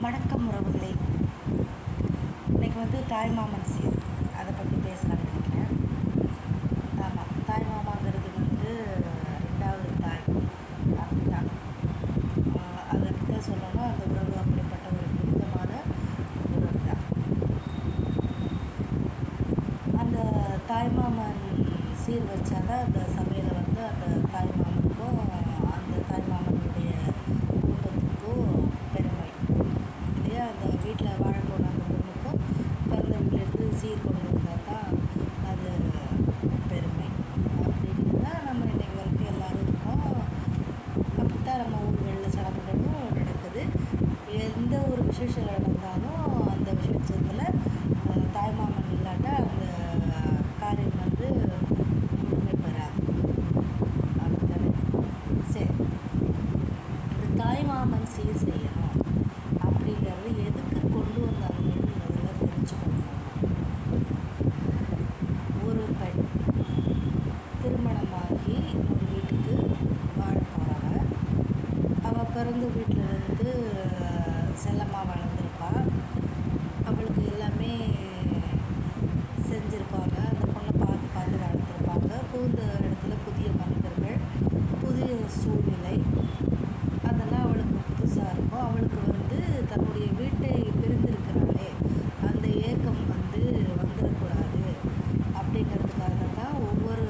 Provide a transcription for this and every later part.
வணக்கம் உறவுகளே. இன்றைக்கி தாய்மாமன் சீர் அதை பற்றி பேசலாம்னு நினைக்கிறேன். ஆமாம், தாய்மாமாங்கிறது ரெண்டாவது தாய் அப்படிதான். அதை பற்றி தான் சொல்லணும். அந்த உறவு அப்படிப்பட்ட ஒரு புனிதமான உறவு தான். அந்த தாய்மாமன் சீர் வச்சாதான் அந்த சபையில் அந்த தாய்மாமனுக்கும் அந்த தாய்மாமனுடைய குடும்பத்துக்கும் பெருமை இல்லையா. அந்த வீட்டில் வாழ போன அந்த பொண்ணுக்கும் பிறந்த வீட்டிலேருந்து சீர் கொண்டு வந்தால் தான் அது பெருமை அப்படின்னு தான் நம்ம இன்றைக்கு வரைக்கும் எல்லோரும் இருக்கோம். அப்படித்தான் நம்ம ஊர்களில் சடங்குகளும் நடக்குது. எந்த ஒரு விசேஷம் நடந்தாலும் அந்த விசேஷத்தில் தாய்மாமன் இல்லாட்டா அந்த காரியம் முழுமை பெறாது. அப்படித்தானே? சரி, இந்த தாய்மாமன் சீர் செய்யணும் அப்படிங்கிறது எதுக்கு கொண்டு வந்தாங்கன்னு முதல்ல தெரிஞ்சுக்கணும். ஒரு பெண் திருமணமாகி ஒரு வீட்டுக்கு வாழ போகிறாங்க. அவள் பிறந்த வீட்டில் செல்லமாக வளர்ந்துருப்பாள். அவளுக்கு எல்லாமே செஞ்சுருப்பாங்க. அந்த பொண்ணை பார்த்து பார்த்து வளர்த்துருப்பாங்க. புகுந்த இடத்துல புதிய மனிதர்கள், புதிய சூழ்நிலை, அதெல்லாம் அவளுக்கு புதுசாக இருக்கும். அவளுக்கு தன்னுடைய வீட்டை பிரிந்திருக்கிறாளே அந்த ஏக்கம் வந்துடக்கூடாது அப்படிங்கிறதுக்காக தான் ஒவ்வொரு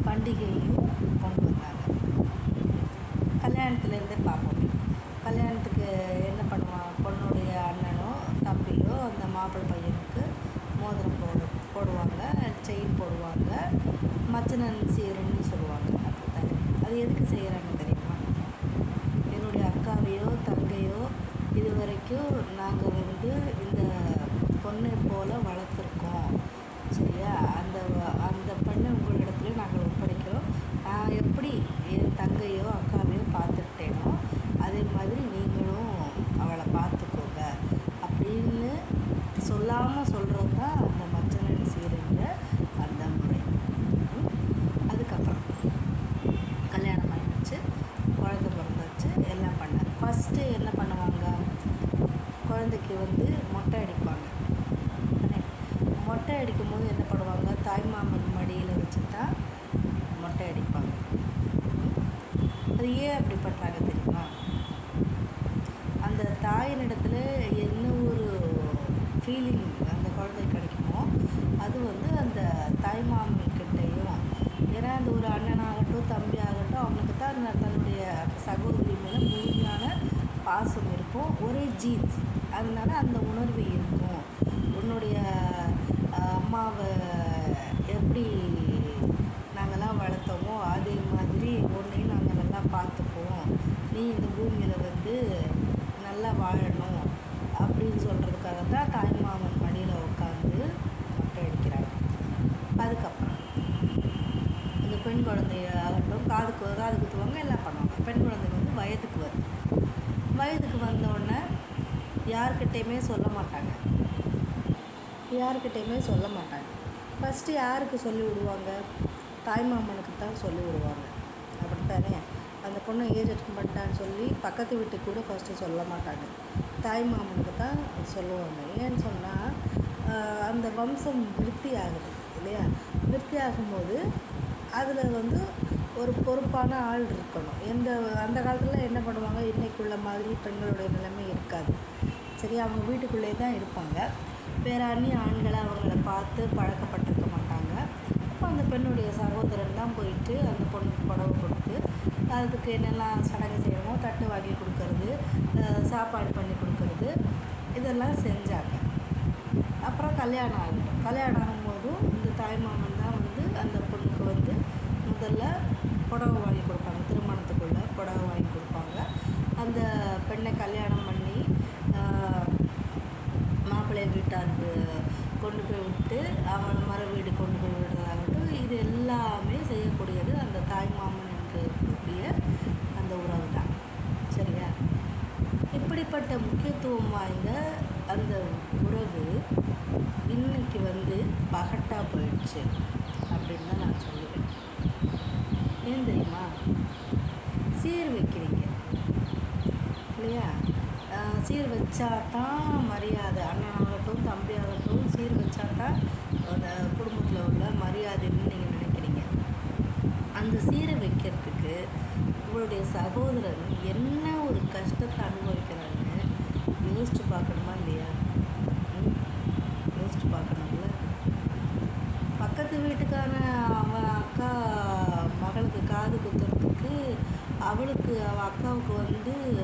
பண்டிகையும் கொண்டு வந்தாங்க. கல்யாணத்துலேருந்தே பார்ப்போம். கல்யாணத்துக்கு என்ன பண்ணுவான், பொண்ணுடைய அண்ணனோ தம்பியோ அந்த மாப்பிள்ளை பையனுக்கு மோதிரம் போடுவாங்க, செயின் போடுவாங்க, மச்சனன் சீருன்னு சொல்லுவாங்க. அப்படித்தானே? அது எதுக்கு செய்கிறாங்க தெரியுமா? என்னுடைய அக்காவையோ தங்கையோ இது வரைக்கும் நாங்கள் இந்த பொண்ணை போல் வளர்த்துருக்கோம், சரியா? அந்த பெண்ணை உங்களிடத்துல நாங்கள் ஒப்படைக்கிறோம். நான் எப்படி என் தங்கையோ அக்காவையோ பார்த்துக்கிட்டேனோ அதே மாதிரி நீங்களும் அவளை பார்த்துக்கோங்க அப்படின்னு சொல்லாமல் சொல்கிறது தான் அந்த மச்சனன் சீருன்ற அந்த முறை. அதுக்கப்புறம் கல்யாணம் ஆகிடுச்சு, குழந்தை பிறந்தாச்சு, எல்லாம் பண்ணாங்க. ஃபஸ்ட்டு என்ன பண்ணுவாங்க, குழந்தைக்கு மொட்டை அடிப்பாங்க. மொட்டை அடிக்கும் போது என்ன பண்ணுவாங்க, தாய்மாமன் மடியில் வச்சு தான் மொட்டை அடிப்பாங்க. அது ஏன் அப்படி பண்ணுறாங்க தெரியுமா? அந்த தாயினிடத்தில் என்ன ஒரு ஃபீலிங் அந்த குழந்தை கிடைக்குமோ அது அந்த தாய்மாமன்கிட்டையும். ஏன்னா அந்த ஒரு அண்ணனாகட்டும் தம்பி ஆகட்டும் அவனுக்கு தான் தன்னுடைய சகோதரி மேலே முழுமையான பாசம் இருக்கும். ஒரே ஜீன்ஸ், அதனால அந்த உணர்வு இருக்கும். உன்னுடைய அம்மாவை எப்படி நாங்கள்லாம் வளர்த்தோமோ அதே மாதிரி உன்னையும் நாங்கள் நல்லா பார்த்துக்குவோம், நீ இந்த பூமியில் நல்லா வாழணும் அப்படின்னு சொல்கிறதுக்காக தான் தாய்மாமன் மடியில் உட்காந்து மொட்டை அடிக்கிறாங்க. அதுக்கப்புறம் இந்த பெண் குழந்தையாகட்டும் காது குத்துவாங்க, எல்லாம் பண்ணுவாங்க. பெண் குழந்தை வயதுக்கு வருது. வயதுக்கு வந்தோடனே யார்கிட்டையுமே சொல்ல மாட்டாங்க. ஃபஸ்ட்டு யாருக்கு சொல்லி விடுவாங்க? தாய்மாமனுக்கு தான் சொல்லி விடுவாங்க. அப்படித்தானே? அந்த பொண்ணை ஏஜ் அட்டன் பண்ணிட்டான்னு சொல்லி பக்கத்து வீட்டுக்கு கூட ஃபஸ்ட்டு சொல்ல மாட்டாங்க. தாய்மாமனுக்கு தான் சொல்லுவாங்க. ஏன்னு சொன்னால் அந்த வம்சம் விருத்தி ஆகுது இல்லையா? விருத்தி ஆகும்போது அதில் ஒரு பொறுப்பான ஆள் இருக்கணும். அந்த காலத்தில் என்ன பண்ணுவாங்க, இன்றைக்குள்ள மாதிரி பெண்களுடைய நிலைமை இருக்காது, சரி? அவங்க வீட்டுக்குள்ளே தான் இருப்பாங்க. வேறு அந்நிய ஆண்களை அவங்கள பார்த்து பழக்கப்பட்டிருக்க மாட்டாங்க. அப்போ அந்த பெண்ணுடைய சகோதரன் தான் போயிட்டு அந்த பொண்ணுக்கு புடவை கொடுத்து அதுக்கு என்னெல்லாம் சடங்கு செய்யணுமோ தட்டு வாங்கி கொடுக்கறது, சாப்பாடு பண்ணி கொடுக்கறது, இதெல்லாம் செஞ்சாங்க. அப்புறம் கல்யாணம் ஆகும்போதும் இந்த தாய்மாமன் தான் அந்த பொண்ணுக்கு முதல்ல புடவை வாங்கி கொடுப்பாங்க. திருமணத்துக்குள்ளே புடவை வாங்கி கொடுப்பாங்க. அந்த பெண்ணை கல்யாணம் பண்ணி மாப்பிள்ளை வீட்டாருக்கு கொண்டு போய் விட்டு அவனை மறு வீடு கொண்டு போய் விடுறதாகட்டும், இது எல்லாமே செய்யக்கூடியது அந்த தாய்மாமனுக்கு கூடிய அந்த உறவு தான், சரியா? இப்படிப்பட்ட முக்கியத்துவம் வாய்ந்த அந்த உறவு இன்னைக்கு பகட்டாக போயிடுச்சு அப்படின்னு தான் நான் சொல்லுவேன். ஏன் தெரியுமா? சீர் வைக்கிறீங்க இல்லையா? சீர் வச்சா தான் மரியாதை, அண்ணனாகட்டும் தம்பியாகட்டும் சீர் வச்சா தான் அந்த குடும்பத்தில் உள்ள மரியாதைன்னு நீங்கள் நினைக்கிறீங்க. அந்த சீரை வைக்கிறதுக்கு உங்களுடைய சகோதரன் என்ன ஒரு கஷ்டத்தை அனுபவிக்கிறான்னு யோசிச்சு பார்க்கணுமா இல்லையா? யோசிச்சு பார்க்கணும்ல. பக்கத்து வீட்டுக்கான அவன் அக்கா மகளுக்கு காது குத்துறதுக்கு அவளுக்கு அவள் அக்காவுக்கு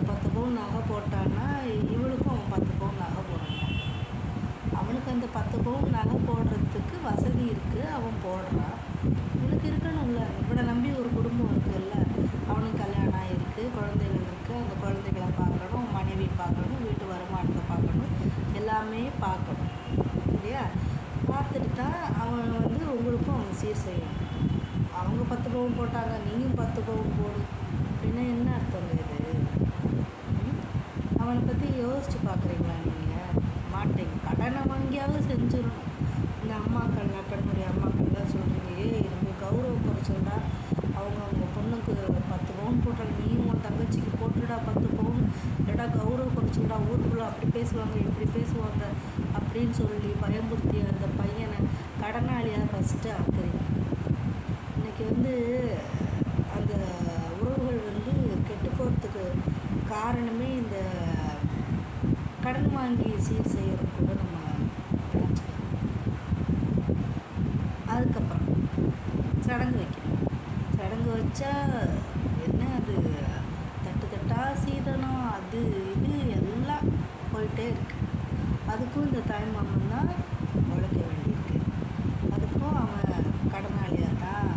10 பவுன் நகை போட்டான்னா இவளுக்கும் அவன் 10 பவுன் நகை போடணும். அவனுக்கு அந்த 10 பவுன் நகை போடுறதுக்கு வசதி இருக்குது, அவன் போடுறான். இவனுக்கு இருக்கணும்ல. இவனை நம்பி ஒரு குடும்பம் இருக்குல்ல. அவனுக்கு கல்யாணம் ஆகிருக்கு, குழந்தைகள் இருக்குது, அந்த குழந்தைகளை பார்க்கணும், மனைவி பார்க்கணும், வீட்டு வருமானத்தை பார்க்கணும், எல்லாமே பார்க்கணும் இல்லையா? பார்த்துட்டு தான் அவன் உங்களுக்கும் அவன் சீர் செய்யணும். அவங்க 10 பவுன் போட்டாங்க, நீயும் 10 பவுன் போடு அப்படின்னா என்ன அர்த்தங்க இது? அவனை பற்றி யோசித்து பார்க்குறீங்களா நீங்கள்? மாட்டீங்க. கடனை வாங்கியாவது செஞ்சிடணும். இந்த அம்மாக்கள்லாம், பெண்ணுடைய அம்மாக்கள்லாம் சொல்கிறீங்க, நம்ம கௌரவம் குறைச்சல்டா, அவங்க பொண்ணுக்கு 10 பவுன் போட்டால் நீயும் உன் தங்கச்சிக்கு போட்டுடா 10 பவுன், இல்லைடா கௌரவம் குறைச்சல்டா, ஊருக்குள்ளே அப்படி பேசுவாங்க இப்படி பேசுவாங்க அப்படின்னு சொல்லி பயமுறுத்தி அந்த பையனை கடனாளியாக ஃபஸ்ட்டு ஆக்குறீங்க. இன்றைக்கி அந்த உறவுகள் கெட்டு போகிறதுக்கு காரணமே இந்த கடன் வாங்கி சீர் செய்கிறது கூட நம்ம நினச்சிக்கலாம். அதுக்கப்புறம் சடங்கு வைக்கிறீங்க. சடங்கு வச்சா என்ன அது, தட்டு தட்டாக சீதனம் அது இது எல்லாம் போயிட்டே இருக்குது. அதுக்கும் இந்த தாய்மாமன் தான் உழைக்க வேண்டியிருக்கு. அதுக்கும் அவன் கடனாளியாக தான்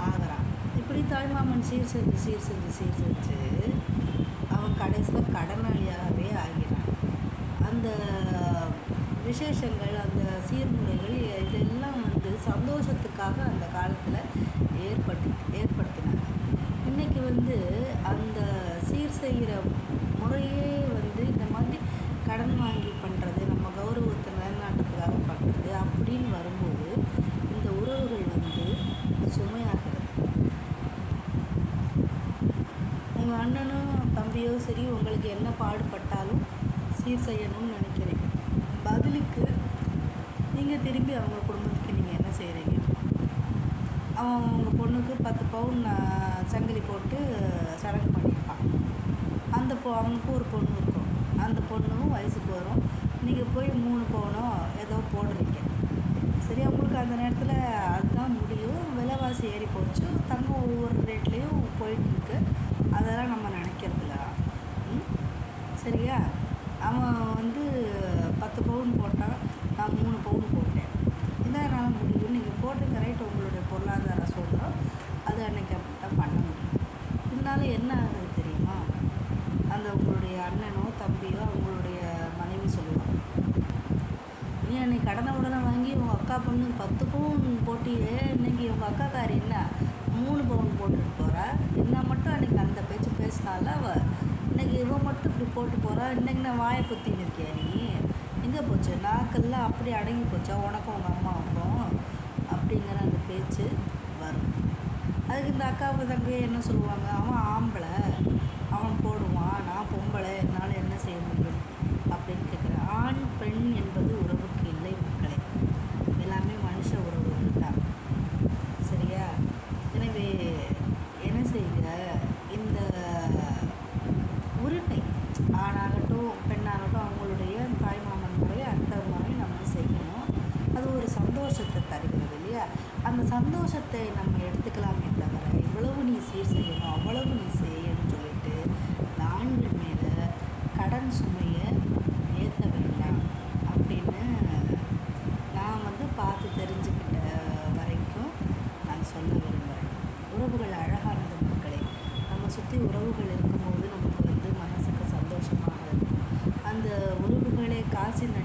ஆகிறான். இப்படி தாய்மாமன் சீர் செஞ்சு அவன் கடைசியில் கடனாளியாகவே ஆகிறான். அந்த விசேஷங்கள், அந்த சீர்முறைகள் இதெல்லாம் சந்தோஷத்துக்காக அந்த காலத்தில் ஏற்படுத்தினாங்க. இன்றைக்கி அந்த சீர் செய்கிற முறையே இந்த மாதிரி கடன் வாங்கி பண்ணுறது, நம்ம கௌரவத்தை நிலைநாட்டுறதுக்காக பண்ணுறது அப்படின்னு வரும்போது இந்த உறவுகள் சுமையாகிறது. உங்கள் அண்ணனோ தம்பியோ சரி, உங்களுக்கு என்ன பாடுபட்டாலும் சீர் செய்யணும்னு நினைக்கிறீங்க. பதிலுக்கு நீங்கள் திரும்பி அவங்க குடும்பத்துக்கு நீங்கள் என்ன செய்கிறீங்க? அவன் உங்கள் பொண்ணுக்கு 10 பவுன் சங்கிலி போட்டு சடங்கு பண்ணியிருப்பான். அவனுக்கு ஒரு பொண்ணு இருக்கும். அந்த பொண்ணும் வயசுக்கு வரும். நீங்கள் போய் 3 பவுனோ ஏதோ போடுறீங்க. சரி, அவங்களுக்கு அந்த நேரத்தில் அதுதான் முடியும். விலைவாசி ஏறி போச்சு, தங்கம் ஒவ்வொரு ரேட்லேயும் போயிட்டுருக்கு. அதெல்லாம் நம்ம நினைக்கிறதில்ல. சரியா? அவன் 10 பவுன் போட்டான், நான் 3 பவுன் போட்டேன். இதான் என்னால் முடியும். நீங்கள் போட்டுங்க, ரைட், உங்களுடைய பொருளாதார சூழ்நிலை அது அன்றைக்கி அப்படி தான் பண்ண முடியும். இதனால என்ன ஆகுது தெரியுமா? உங்களுடைய அண்ணனோ தம்பியோ அவங்களுடைய மனைவி சொல்லுவாங்க, நீ அன்னைக்கு உடனே வாங்கி உங்கள் அக்கா பொண்ணு 10 பவுன் போட்டியே, இன்றைக்கி உங்கள் அக்காக்காரி என்ன 3 பவுன் போட்டுட்டு போகிறா, என்ன மட்டும் அன்றைக்கி அந்த பேச்சு பேசினால அவள் இன்றைக்கி இவன் மட்டும் இப்படி போட்டு போகிறா, இன்றைக்கி நான் வாயை குத்தின்னு இருக்கியா நீ? எங்கே போச்சு நாக்கெல்லாம் அப்படி அடங்கி போச்சா உனக்கும் உங்கள் அம்மாவுக்கும் அப்படிங்கிற அந்த பேச்சு வரும். அதுக்கு இந்த அக்காவுக்கு தங்கை என்ன சொல்லுவாங்க, அவன் ஆம்பளை, அவன் போடுவான், நான் பொம்பளை, என்னால் என்ன செய்ய முடியும் அப்படின்னு கேட்குறேன். ஆண் பெண் என்பது உறவுக்கு இல்லை மக்களே, எல்லாமே மனுஷ உறவுகள் தான். சரியா? எனவே என்ன செய்யுங்க, இந்த உரிமை ஆணாகட்டும் பெண்ணாகட்டும் அவங்களுடைய தாய்மாமன் முறை அத்தை முறை நம்ம செய்யணும். அது ஒரு சந்தோஷத்தை தருகிறது இல்லையா? அந்த சந்தோஷத்தை நம்ம எடுத்துக்கலாமே தவிர இவ்வளவு நீ சீர் செய்யணும் அவ்வளவு நீ செய்யணும்னு சொல்லிட்டு ஆண்கள் மேலே கடன் சுமையை ஏற்ற வேண்டாம் அப்படின்னு நான் பார்த்து தெரிஞ்சுக்கிட்ட வரைக்கும் நான் சொல்ல விரும்புகிறேன். உறவுகள் அழகானது மக்களே. நம்ம சுற்றி உறவுகள் இருக்கும்போது நமக்கு மனசுக்கு சந்தோஷமாக இருக்கும். அந்த உறவுகளே காசின்